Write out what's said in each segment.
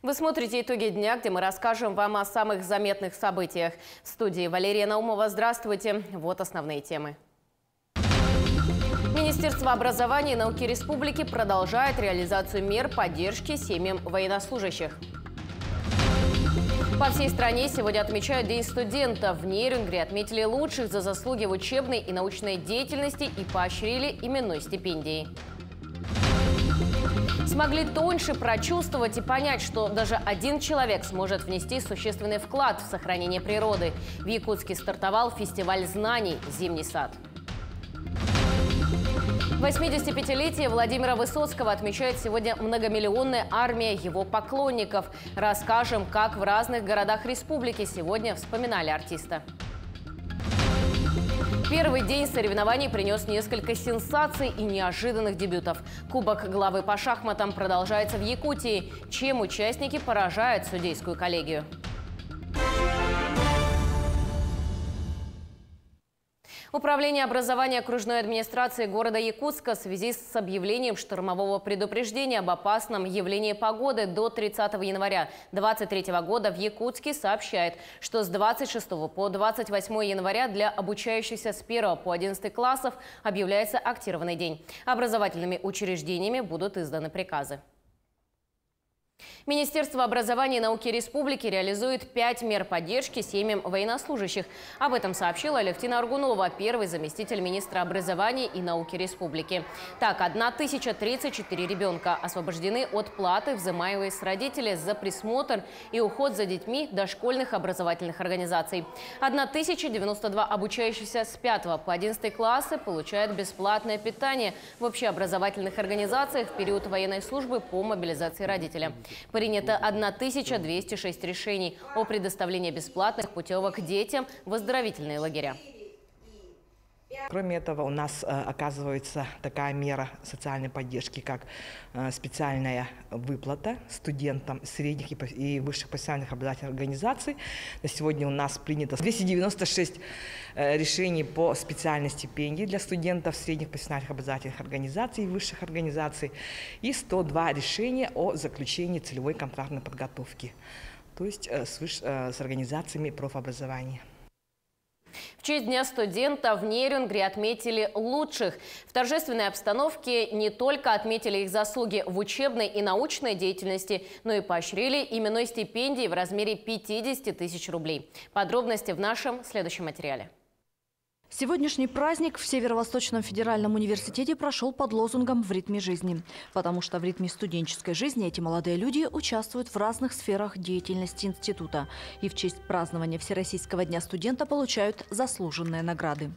Вы смотрите «Итоги дня», где мы расскажем вам о самых заметных событиях. В студии Валерия Наумова. Здравствуйте. Вот основные темы. Министерство образования и науки Республики продолжает реализацию мер поддержки семьям военнослужащих. По всей стране сегодня отмечают День студента. В Нерюнгри отметили лучших за заслуги в учебной и научной деятельности и поощрили именной стипендией. Смогли тоньше прочувствовать и понять, что даже один человек сможет внести существенный вклад в сохранение природы. В Якутске стартовал фестиваль знаний «Зимний сад». 85-летие Владимира Высоцкого отмечает сегодня многомиллионная армия его поклонников. Расскажем, как в разных городах республики сегодня вспоминали артиста. Первый день соревнований принес несколько сенсаций и неожиданных дебютов. Кубок главы по шахматам продолжается в Якутии. Чем участники поражают судейскую коллегию? Управление образования окружной администрации города Якутска в связи с объявлением штормового предупреждения об опасном явлении погоды до 30 января 2023 года в Якутске сообщает, что с 26 по 28 января для обучающихся с 1 по 11 классов объявляется актированный день. Образовательными учреждениями будут изданы приказы. Министерство образования и науки Республики реализует 5 мер поддержки семьям военнослужащих. Об этом сообщила Алевтина Аргунова, первый заместитель министра образования и науки Республики. Так, 1034 ребенка освобождены от платы, взимаемой с родителей за присмотр и уход за детьми дошкольных образовательных организаций. 1092 обучающихся с 5 по 11 классы получают бесплатное питание в общеобразовательных организациях в период военной службы по мобилизации родителя. Принято 1206 решений о предоставлении бесплатных путевок детям в оздоровительные лагеря. Кроме этого, у нас оказывается такая мера социальной поддержки, как специальная выплата студентам средних и высших профессиональных образовательных организаций. На сегодня у нас принято 296 решений по специальной стипендии для студентов средних профессиональных образовательных организаций и высших организаций и 102 решения о заключении целевой контрактной подготовки, то есть с организациями профобразования. В честь Дня студента в Нерюнгри отметили лучших. В торжественной обстановке не только отметили их заслуги в учебной и научной деятельности, но и поощрили именной стипендией в размере 50 тысяч рублей. Подробности в нашем следующем материале. Сегодняшний праздник в Северо-Восточном федеральном университете прошел под лозунгом «В ритме жизни». Потому что в ритме студенческой жизни эти молодые люди участвуют в разных сферах деятельности института. И в честь празднования Всероссийского дня студента получают заслуженные награды.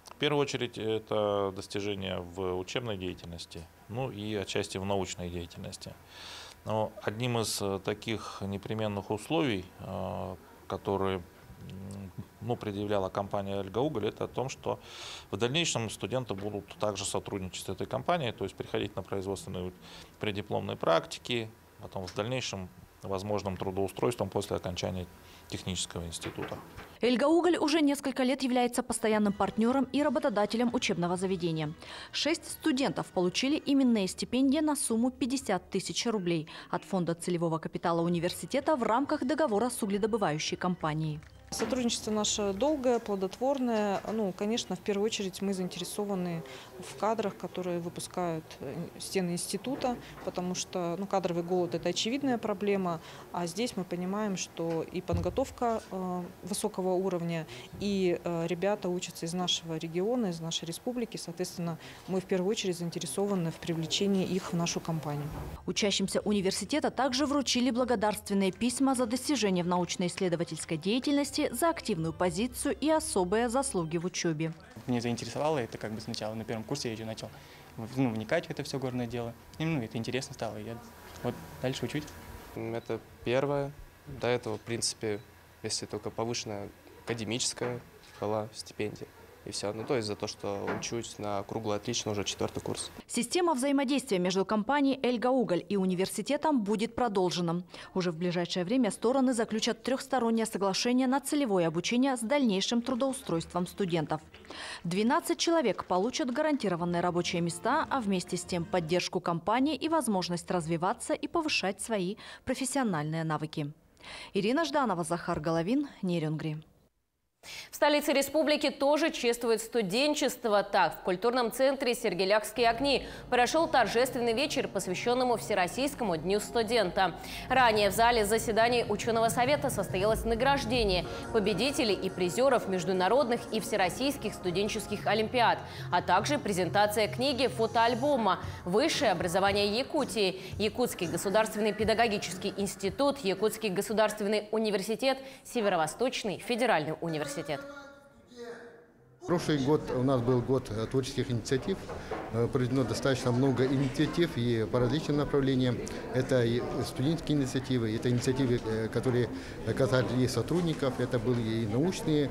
В первую очередь это достижения в учебной деятельности, ну и отчасти в научной деятельности. Но одним из таких непременных условий, которые предъявляла компания «Эльгауголь», это о том, что в дальнейшем студенты будут также сотрудничать с этой компанией, то есть приходить на производственные преддипломные практики, потом в дальнейшем возможным трудоустройством после окончания технического института. «Эльгауголь» уже несколько лет является постоянным партнером и работодателем учебного заведения. 6 студентов получили именные стипендии на сумму 50 тысяч рублей от Фонда целевого капитала университета в рамках договора с угледобывающей компанией. Сотрудничество наше долгое, плодотворное. Конечно, в первую очередь мы заинтересованы в кадрах, которые выпускают стены института, потому что кадровый голод – это очевидная проблема. А здесь мы понимаем, что и подготовка высокого уровня, и ребята учатся из нашего региона, из нашей республики. Соответственно, мы в первую очередь заинтересованы в привлечении их в нашу компанию. Учащимся университета также вручили благодарственные письма за достижения в научно-исследовательской деятельности, за активную позицию и особые заслуги в учебе. Меня заинтересовало это сначала на первом курсе я уже начал вникать в это все горное дело. Это интересно стало, и я дальше учусь. Это первое. До этого, в принципе, если только повышенная академическая была стипендия. и все. Ну, то есть за то, что учусь на круглое отлично уже 4-й курс. Система взаимодействия между компанией «Эльгауголь» и университетом будет продолжена. Уже в ближайшее время стороны заключат трехстороннее соглашение на целевое обучение с дальнейшим трудоустройством студентов. 12 человек получат гарантированные рабочие места, а вместе с тем поддержку компании и возможность развиваться и повышать свои профессиональные навыки. Ирина Жданова, Захар Головин, Нерюнгри. В столице республики тоже чествуют студенчество. Так, в культурном центре «Сергелякские огни» прошел торжественный вечер, посвященному Всероссийскому дню студента. Ранее в зале заседаний ученого совета состоялось награждение победителей и призеров международных и всероссийских студенческих олимпиад, а также презентация книги фотоальбома «Высшее образование Якутии», Якутский государственный педагогический институт, Якутский государственный университет, Северо-Восточный федеральный университет. Прошлый год у нас был год творческих инициатив. Проведено достаточно много инициатив и по различным направлениям. Это и студенческие инициативы, это инициативы, которые касались и сотрудников, это были и научные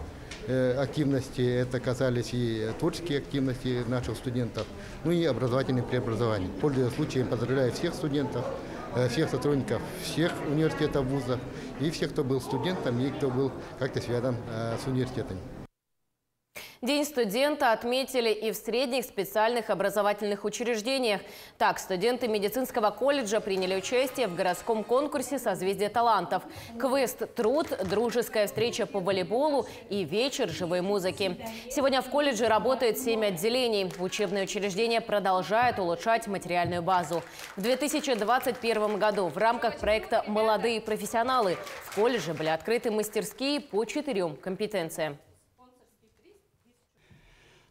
активности, это касались и творческие активности наших студентов, ну и образовательные преобразования. Пользуясь случаем, поздравляю всех студентов, всех сотрудников, всех университетов, вузов и всех, кто был студентом и кто был как-то связан с университетами. День студента отметили и в средних специальных образовательных учреждениях. Так, студенты медицинского колледжа приняли участие в городском конкурсе «Созвездие талантов». Квест «Труд», дружеская встреча по волейболу и вечер живой музыки. Сегодня в колледже работает 7 отделений. Учебные учреждения продолжают улучшать материальную базу. В 2021 году в рамках проекта «Молодые профессионалы» в колледже были открыты мастерские по 4 компетенциям.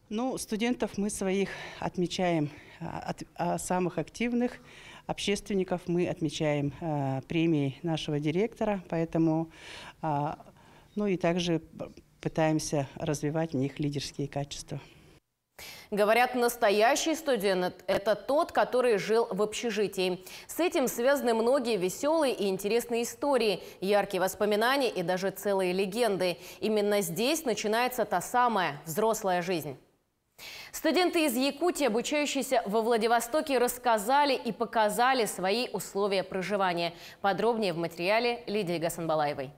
Ну, студентов мы своих отмечаем, самых активных общественников мы отмечаем премией нашего директора, поэтому, ну и также пытаемся развивать в них лидерские качества. Говорят, настоящий студент – это тот, который жил в общежитии. С этим связаны многие веселые и интересные истории, яркие воспоминания и даже целые легенды. Именно здесь начинается та самая взрослая жизнь. Студенты из Якутии, обучающиеся во Владивостоке, рассказали и показали свои условия проживания. Подробнее в материале Лидии Гасанбалаевой.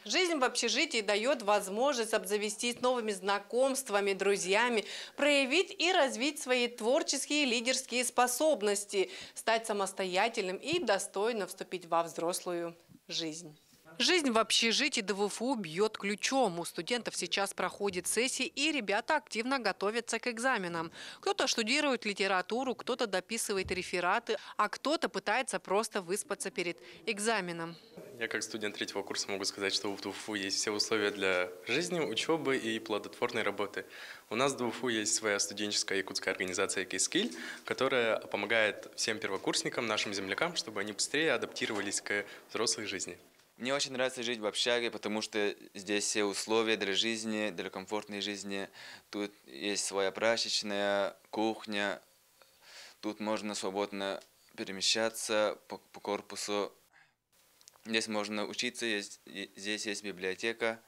Жизнь в общежитии дает возможность обзавестись новыми знакомствами, друзьями, проявить и развить свои творческие и лидерские способности, стать самостоятельным и достойно вступить во взрослую жизнь. Жизнь в общежитии ДВФУ бьет ключом. У студентов сейчас проходят сессии, и ребята активно готовятся к экзаменам. Кто-то штудирует литературу, кто-то дописывает рефераты, а кто-то пытается просто выспаться перед экзаменом. Я как студент 3-го курса могу сказать, что в ДВФУ есть все условия для жизни, учебы и плодотворной работы. У нас в ДВФУ есть своя студенческая якутская организация «Кейскиль», которая помогает всем первокурсникам, нашим землякам, чтобы они быстрее адаптировались к взрослой жизни. Мне очень нравится жить в общаге, потому что здесь все условия для жизни, для комфортной жизни. Тут есть своя прачечная, кухня. Тут можно свободно перемещаться по корпусу. Здесь можно учиться, здесь есть библиотека.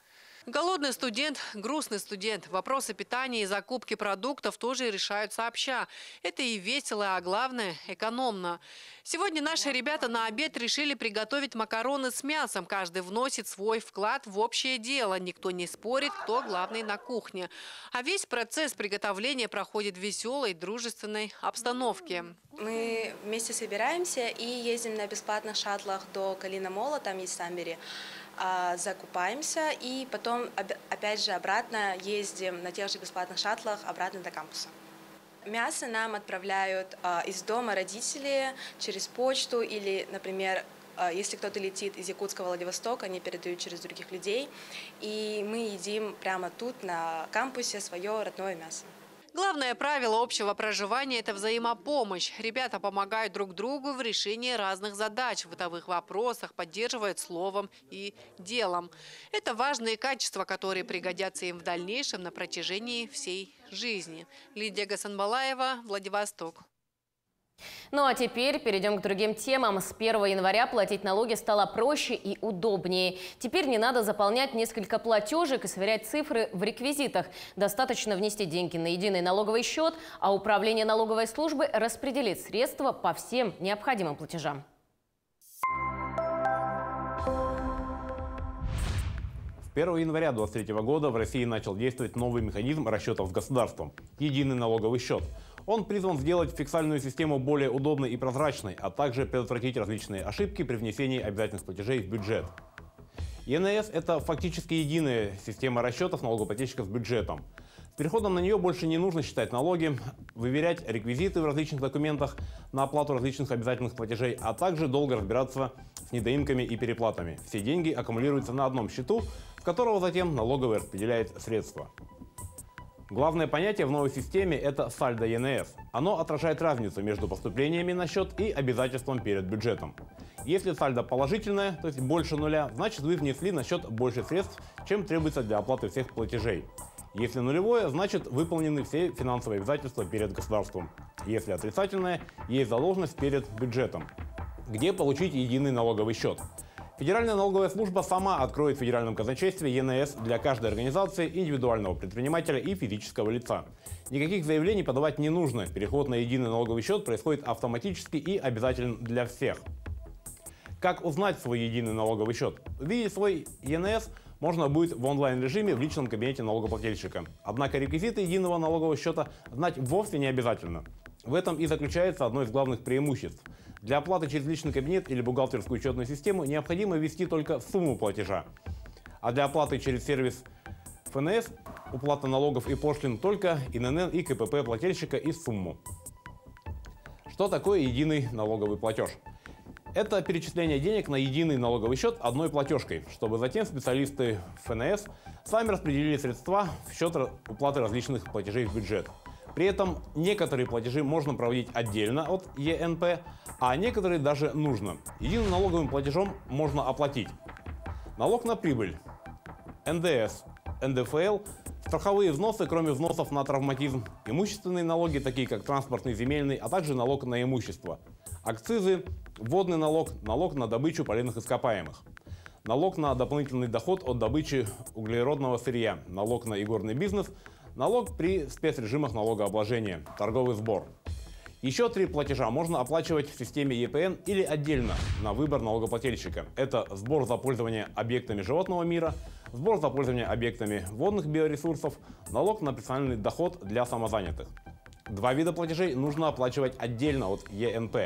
Голодный студент, грустный студент. Вопросы питания и закупки продуктов тоже решают сообща. Это и весело, а главное – экономно. Сегодня наши ребята на обед решили приготовить макароны с мясом. Каждый вносит свой вклад в общее дело. Никто не спорит, кто главный на кухне. А весь процесс приготовления проходит в веселой, дружественной обстановке. Мы вместе собираемся и ездим на бесплатных шаттлах до Калина-Мола, там есть Самбери. Закупаемся и потом опять же обратно ездим на тех же бесплатных шаттлах обратно до кампуса. Мясо нам отправляют из дома родители через почту или, например, если кто-то летит из Якутска в Владивосток, они передают через других людей, и мы едим прямо тут на кампусе свое родное мясо. Главное правило общего проживания – это взаимопомощь. Ребята помогают друг другу в решении разных задач, в бытовых вопросах, поддерживают словом и делом. Это важные качества, которые пригодятся им в дальнейшем на протяжении всей жизни. Лидия Гасанбалаева, Владивосток. Ну а теперь перейдем к другим темам. С 1 января платить налоги стало проще и удобнее. Теперь не надо заполнять несколько платежек и сверять цифры в реквизитах. Достаточно внести деньги на единый налоговый счет, а управление налоговой службы распределит средства по всем необходимым платежам. С 1 января 2023 года в России начал действовать новый механизм расчетов с государством – единый налоговый счет. Он призван сделать фискальную систему более удобной и прозрачной, а также предотвратить различные ошибки при внесении обязательных платежей в бюджет. ЕНС – это фактически единая система расчетов налогоплательщиков с бюджетом. С переходом на нее больше не нужно считать налоги, выверять реквизиты в различных документах на оплату различных обязательных платежей, а также долго разбираться с недоимками и переплатами. Все деньги аккумулируются на одном счету, с которого затем налоговый распределяет средства. Главное понятие в новой системе – это сальдо ЕНС. Оно отражает разницу между поступлениями на счет и обязательством перед бюджетом. Если сальдо положительное, то есть больше нуля, значит вы внесли на счет больше средств, чем требуется для оплаты всех платежей. Если нулевое, значит выполнены все финансовые обязательства перед государством. Если отрицательное, есть задолженность перед бюджетом. Где получить единый налоговый счет? Федеральная налоговая служба сама откроет в федеральном казначействе ЕНС для каждой организации, индивидуального предпринимателя и физического лица. Никаких заявлений подавать не нужно. Переход на единый налоговый счет происходит автоматически и обязателен для всех. Как узнать свой единый налоговый счет? Увидеть свой ЕНС можно будет в онлайн-режиме в личном кабинете налогоплательщика. Однако реквизиты единого налогового счета знать вовсе не обязательно. В этом и заключается одно из главных преимуществ. Для оплаты через личный кабинет или бухгалтерскую учетную систему необходимо ввести только сумму платежа. А для оплаты через сервис ФНС уплата налогов и пошлин только ИНН и КПП плательщика и сумму. Что такое единый налоговый платеж? Это перечисление денег на единый налоговый счет одной платежкой, чтобы затем специалисты ФНС сами распределили средства в счет уплаты различных платежей в бюджет. При этом некоторые платежи можно проводить отдельно от ЕНП, а некоторые даже нужно. Единым налоговым платежом можно оплатить налог на прибыль, НДС, НДФЛ, страховые взносы, кроме взносов на травматизм, имущественные налоги, такие как транспортный, земельный, а также налог на имущество, акцизы, водный налог, налог на добычу полезных ископаемых, налог на дополнительный доход от добычи углеродного сырья, налог на игорный бизнес, налог при спецрежимах налогообложения, торговый сбор. Еще 3 платежа можно оплачивать в системе ЕПН или отдельно, на выбор налогоплательщика. Это сбор за пользование объектами животного мира, сбор за пользование объектами водных биоресурсов, налог на персональный доход для самозанятых. 2 вида платежей нужно оплачивать отдельно от ЕНП.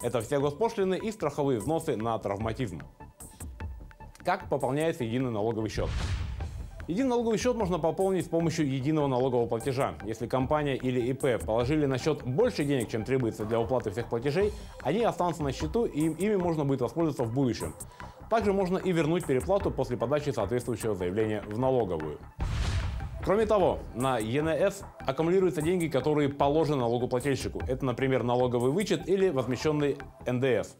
Это все госпошлины и страховые взносы на травматизм. Как пополняется единый налоговый счет? Единый налоговый счет можно пополнить с помощью единого налогового платежа. Если компания или ИП положили на счет больше денег, чем требуется для уплаты всех платежей, они останутся на счету и ими можно будет воспользоваться в будущем. Также можно и вернуть переплату после подачи соответствующего заявления в налоговую. Кроме того, на ЕНС аккумулируются деньги, которые положены налогоплательщику. Это, например, налоговый вычет или возмещенный НДС.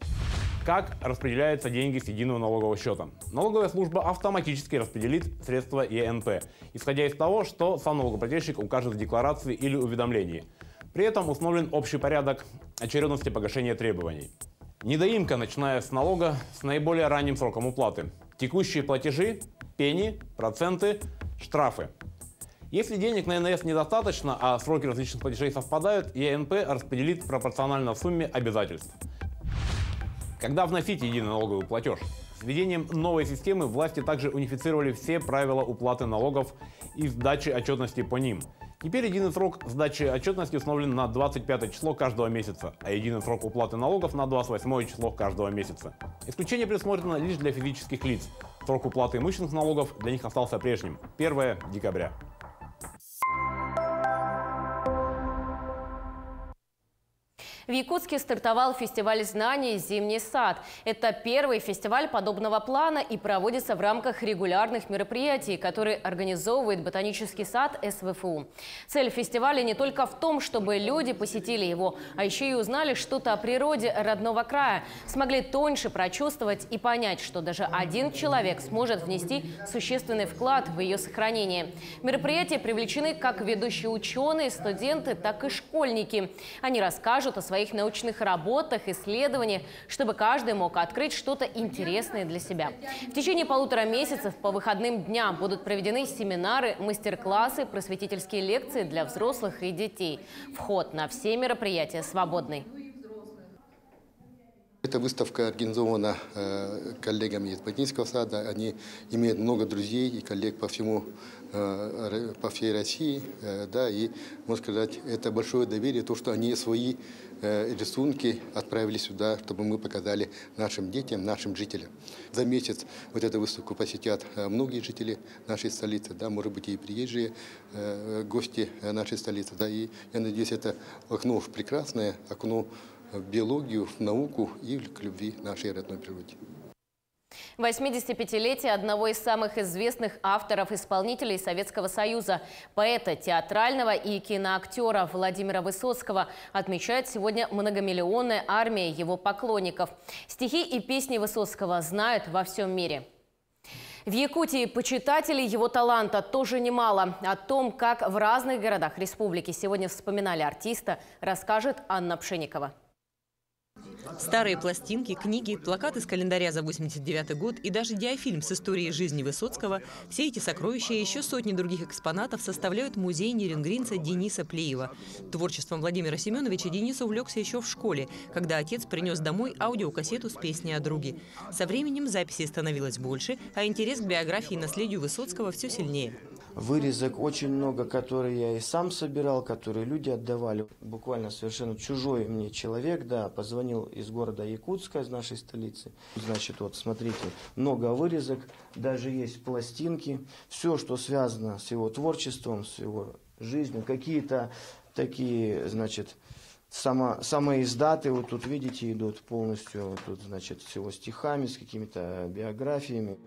Как распределяются деньги с единого налогового счета? Налоговая служба автоматически распределит средства ЕНП, исходя из того, что сам налогоплательщик укажет в декларации или уведомлении. При этом установлен общий порядок очередности погашения требований. Недоимка, начиная с налога с наиболее ранним сроком уплаты. Текущие платежи, пени, проценты, штрафы. Если денег на НС недостаточно, а сроки различных платежей совпадают, ЕНП распределит пропорционально сумме обязательств. Когда вносить единый налоговый платеж? С введением новой системы власти также унифицировали все правила уплаты налогов и сдачи отчетности по ним. Теперь единый срок сдачи отчетности установлен на 25 число каждого месяца, а единый срок уплаты налогов на 28 число каждого месяца. Исключение предусмотрено лишь для физических лиц. Срок уплаты имущественных налогов для них остался прежним – 1 декабря. В Якутске стартовал фестиваль знаний «Зимний сад». Это первый фестиваль подобного плана и проводится в рамках регулярных мероприятий, которые организовывает ботанический сад СВФУ. Цель фестиваля не только в том, чтобы люди посетили его, а еще и узнали что-то о природе родного края, смогли тоньше прочувствовать и понять, что даже один человек сможет внести существенный вклад в ее сохранение. В мероприятие привлечены как ведущие ученые, студенты, так и школьники. Они расскажут о своих своих научных работах, исследованиях, чтобы каждый мог открыть что-то интересное для себя. В течение 1,5 месяцев по выходным дням будут проведены семинары, мастер-классы, просветительские лекции для взрослых и детей. Вход на все мероприятия свободный. Эта выставка организована коллегами из Ботанического сада. Они имеют много друзей и коллег по всей России. Да, и, можно сказать, это большое доверие, то, что они свои рисунки отправили сюда, чтобы мы показали нашим детям, нашим жителям. За месяц вот эту выставку посетят многие жители нашей столицы, да, может быть, и приезжие гости нашей столицы. Да, и я надеюсь, это окно в прекрасное, окно в биологию, в науку и к любви нашей родной природе. 85-летие одного из самых известных авторов-исполнителей Советского Союза, поэта, театрального и киноактера Владимира Высоцкого, отмечает сегодня многомиллионная армия его поклонников. Стихи и песни Высоцкого знают во всем мире. В Якутии почитателей его таланта тоже немало. О том, как в разных городах республики сегодня вспоминали артиста, расскажет Анна Пшенникова. Старые пластинки, книги, плакаты с календаря за 89 год и даже диафильм с историей жизни Высоцкого – все эти сокровища и еще сотни других экспонатов составляют музей нерингринца Дениса Плеева. Творчеством Владимира Семеновича Денис увлекся еще в школе, когда отец принес домой аудиокассету с песней о друге. Со временем записей становилось больше, а интерес к биографии и наследию Высоцкого все сильнее. Вырезок очень много, которые я и сам собирал, которые люди отдавали. Буквально совершенно чужой мне человек, да, позвонил из города Якутска, из нашей столицы. Значит, вот смотрите, много вырезок, даже есть пластинки. Все, что связано с его творчеством, с его жизнью, какие-то такие, значит, самоиздаты, вот тут, видите, идут полностью, вот тут, значит, с его стихами, с какими-то биографиями.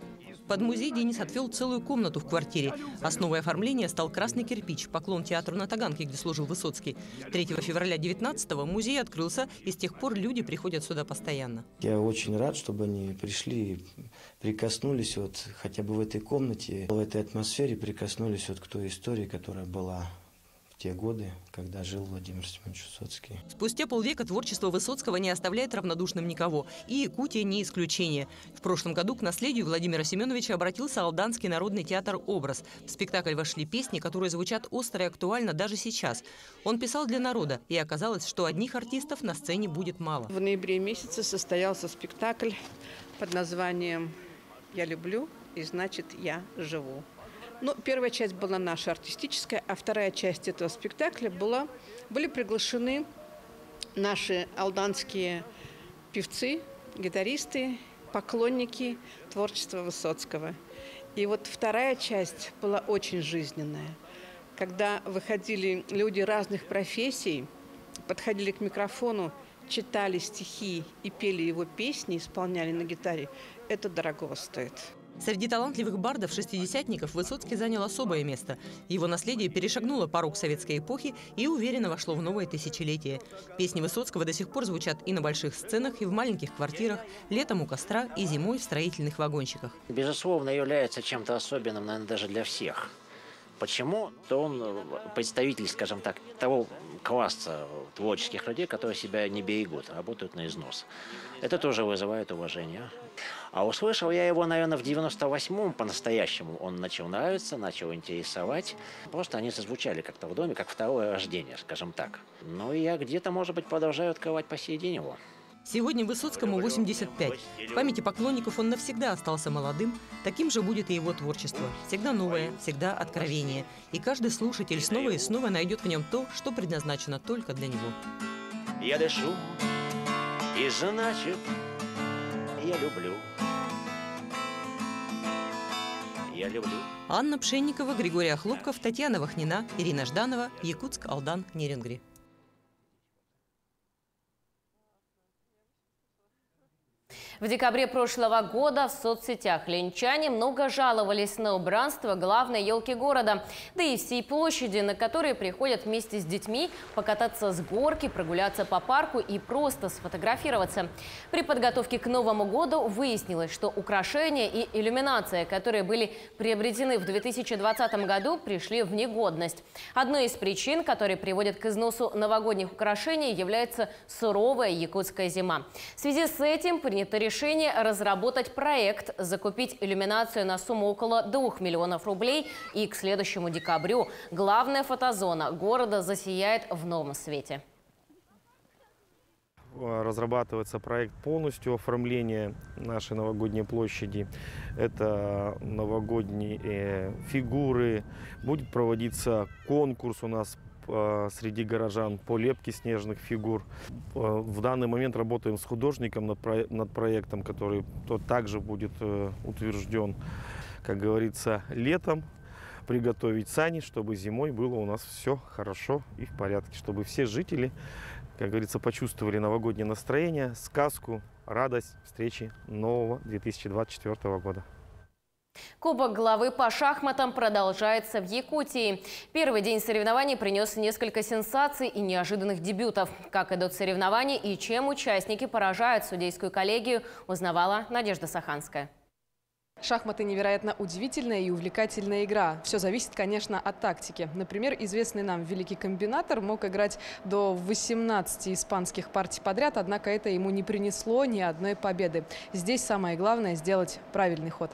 Под музей Денис отвел целую комнату в квартире. Основой оформления стал красный кирпич, поклон театру на Таганке, где служил Высоцкий. 3 февраля 19-го музей открылся, и с тех пор люди приходят сюда постоянно. Я очень рад, чтобы они пришли и прикоснулись вот хотя бы в этой комнате, в этой атмосфере прикоснулись вот к той истории, которая была в те годы, когда жил Владимир Семенович Высоцкий. Спустя полвека творчество Высоцкого не оставляет равнодушным никого. И Якутия не исключение. В прошлом году к наследию Владимира Семеновича обратился Алданский народный театр «Образ». В спектакль вошли песни, которые звучат остро и актуально даже сейчас. Он писал для народа, и оказалось, что одних артистов на сцене будет мало. В ноябре месяце состоялся спектакль под названием «Я люблю, и значит я живу». Ну, первая часть была наша артистическая, а вторая часть этого спектакля были приглашены наши алданские певцы, гитаристы, поклонники творчества Высоцкого. И вот вторая часть была очень жизненная, когда выходили люди разных профессий, подходили к микрофону, читали стихи и пели его песни, исполняли на гитаре. Это дорого стоит. Среди талантливых бардов-шестидесятников Высоцкий занял особое место. Его наследие перешагнуло порог советской эпохи и уверенно вошло в новое тысячелетие. Песни Высоцкого до сих пор звучат и на больших сценах, и в маленьких квартирах, летом у костра и зимой в строительных вагончиках. Безусловно, является чем-то особенным, наверное, даже для всех. Почему? То он представитель, скажем так, того класса творческих людей, которые себя не берегут, работают на износ. Это тоже вызывает уважение. А услышал я его, наверное, в 98-м по-настоящему. Он начал нравиться, начал интересовать. Просто они зазвучали как-то в доме, как второе рождение, скажем так. Ну и я где-то, может быть, продолжаю открывать по сей день его. Сегодня Высоцкому 85. В памяти поклонников он навсегда остался молодым. Таким же будет и его творчество. Всегда новое, всегда откровение. И каждый слушатель снова и снова найдет в нем то, что предназначено только для него. Я дышу, и значит, я люблю. Я люблю. Анна Пшенникова, Григорий Охлопков, Татьяна Вахнина, Ирина Жданова, Якутск, Алдан, Нерингри. В декабре прошлого года в соцсетях ленчане много жаловались на убранство главной елки города, да и всей площади, на которой приходят вместе с детьми покататься с горки, прогуляться по парку и просто сфотографироваться. При подготовке к Новому году выяснилось, что украшения и иллюминация, которые были приобретены в 2020 году, пришли в негодность. Одной из причин, которые приводят к износу новогодних украшений, является суровая якутская зима. В связи с этим принято решение разработать проект, закупить иллюминацию на сумму около 2 миллионов рублей, и к следующему декабрю главная фотозона города засияет в новом свете. Разрабатывается проект полностью оформления нашей новогодней площади. Это новогодние фигуры. Будет проводиться конкурс у нас среди горожан по лепке снежных фигур. В данный момент работаем с художником над проектом, который также будет утвержден, как говорится, летом. Приготовить сани, чтобы зимой было у нас все хорошо и в порядке, чтобы все жители, как говорится, почувствовали новогоднее настроение, сказку, радость встречи нового 2024 года. Кубок главы по шахматам продолжается в Якутии. Первый день соревнований принес несколько сенсаций и неожиданных дебютов. Как идут соревнования и чем участники поражают судейскую коллегию, узнавала Надежда Саханская. Шахматы – невероятно удивительная и увлекательная игра. Все зависит, конечно, от тактики. Например, известный нам великий комбинатор мог играть до 18 испанских партий подряд, однако это ему не принесло ни одной победы. Здесь самое главное – сделать правильный ход.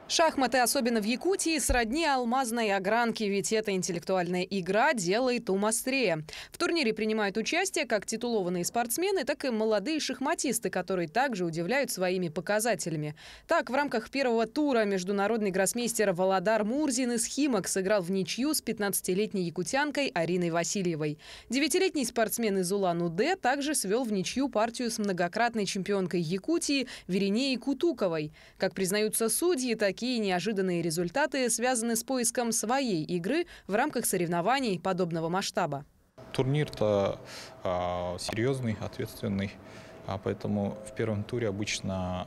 Шахматы, особенно в Якутии, сродни алмазной огранке, ведь эта интеллектуальная игра делает ум острее. В турнире принимают участие как титулованные спортсмены, так и молодые шахматисты, которые также удивляют своими показателями. Так, в рамках первого тура международный гроссмейстер Володар Мурзин из Химок сыграл в ничью с 15-летней якутянкой Ариной Васильевой. 9-летний спортсмен из Улан-Удэ также свел в ничью партию с многократной чемпионкой Якутии Веринеей Кутуковой. Как признаются судьи, такие неожиданные результаты связаны с поиском своей игры в рамках соревнований подобного масштаба. Турнир-то серьезный, ответственный, поэтому в первом туре обычно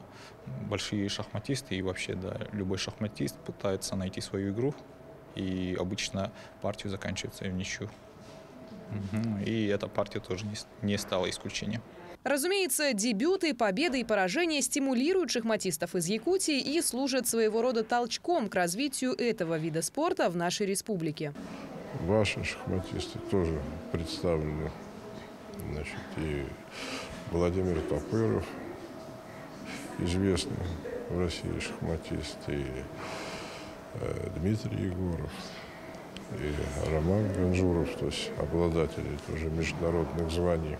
большие шахматисты и вообще любой шахматист пытается найти свою игру, и обычно партию заканчивается в ничью. И эта партия тоже не стала исключением. Разумеется, дебюты, победы и поражения стимулируют шахматистов из Якутии и служат своего рода толчком к развитию этого вида спорта в нашей республике. Ваши шахматисты тоже представлены. Значит, и Владимир Топыров, известный в России шахматист, и Дмитрий Егоров, и Роман Ганжуров, то есть обладатели тоже международных званий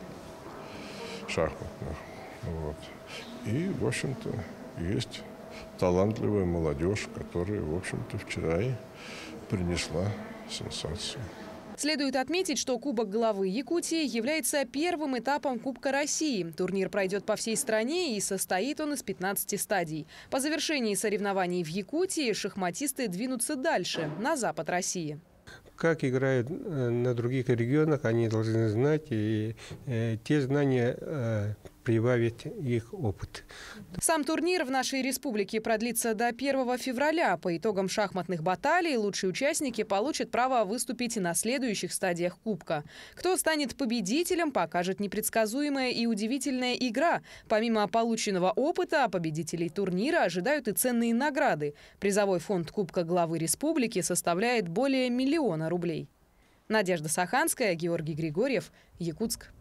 шахматных. Вот. И, в общем-то, есть талантливая молодежь, которая, в общем-то, вчера и принесла сенсацию. Следует отметить, что Кубок главы Якутии является первым этапом Кубка России. Турнир пройдет по всей стране и состоит он из 15 стадий. По завершении соревнований в Якутии шахматисты двинутся дальше, на запад России. Как играют на других регионах, они должны знать, и те знания прибавить их опыт. Сам турнир в нашей республике продлится до 1 февраля. По итогам шахматных баталий лучшие участники получат право выступить на следующих стадиях Кубка. Кто станет победителем, покажет непредсказуемая и удивительная игра. Помимо полученного опыта, победителей турнира ожидают и ценные награды. Призовой фонд Кубка главы республики составляет более 1 миллиона рублей. Надежда Саханская, Георгий Григорьев, Якутск.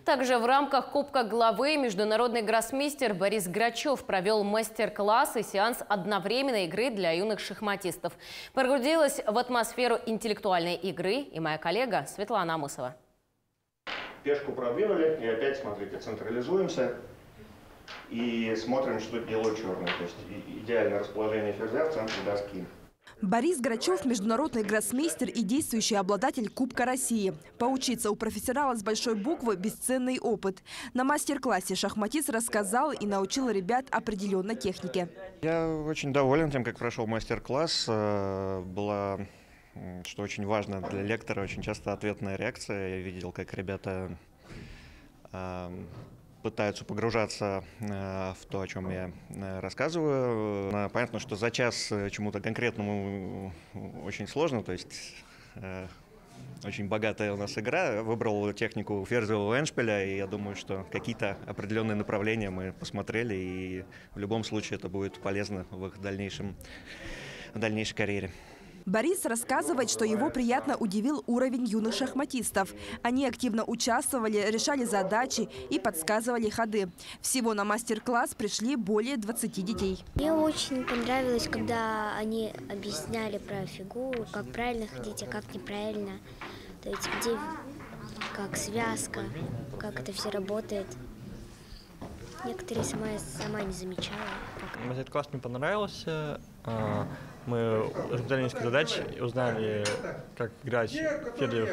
Также в рамках Кубка главы международный гроссмейстер Борис Грачев провел мастер-класс и сеанс одновременной игры для юных шахматистов. Погрузилась в атмосферу интеллектуальной игры и моя коллега Светлана Амусова. Пешку продвинули, и опять, смотрите, централизуемся и смотрим, что делают черные. То есть идеальное расположение ферзя в центре доски. Борис Грачев – международный гроссмейстер и действующий обладатель Кубка России. Поучиться у профессионала с большой буквы – бесценный опыт. На мастер-классе шахматист рассказал и научил ребят определенной технике. Я очень доволен тем, как прошел мастер-класс. Была, что очень важно для лектора, очень часто ответная реакция. Я видел, как ребята пытаются погружаться в то, о чем я рассказываю. Понятно, что за час чему-то конкретному очень сложно, то есть очень богатая у нас игра. Выбрал технику ферзевого эндшпиля, и я думаю, что какие-то определенные направления мы посмотрели, и в любом случае это будет полезно в их дальнейшей карьере. Борис рассказывает, что его приятно удивил уровень юных шахматистов. Они активно участвовали, решали задачи и подсказывали ходы. Всего на мастер-класс пришли более 20 детей. Мне очень понравилось, когда они объясняли про фигуру, как правильно ходить, а как неправильно. То есть где, как связка, как это все работает. Некоторые сама не замечала. Мастер-класс мне понравился. Мы разобрали несколько задач, узнали, как играть в первых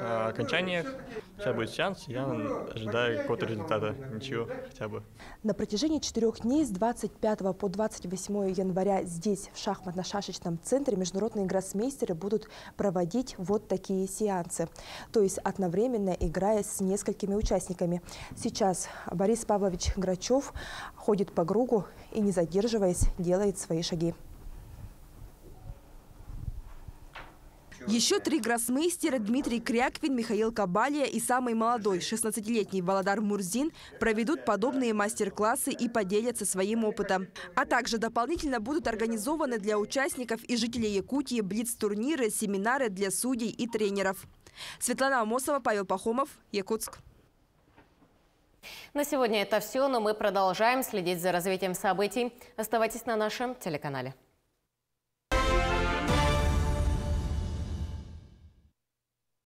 окончаниях. Сейчас будет сеанс, я ожидаю какого-то результата, ничего хотя бы. На протяжении 4 дней с 25 по 28 января здесь, в шахматно-шашечном центре, международные гроссмейстеры будут проводить вот такие сеансы. То есть одновременно играя с несколькими участниками. Сейчас Борис Павлович Грачев ходит по кругу и, не задерживаясь, делает свои шаги. Еще 3 гроссмейстера Дмитрий Кряквин, Михаил Кабалия и самый молодой 16-летний Володар Мурзин проведут подобные мастер-классы и поделятся своим опытом. А также дополнительно будут организованы для участников и жителей Якутии блиц-турниры, семинары для судей и тренеров. Светлана Амосова, Павел Пахомов, Якутск. На сегодня это все, но мы продолжаем следить за развитием событий. Оставайтесь на нашем телеканале.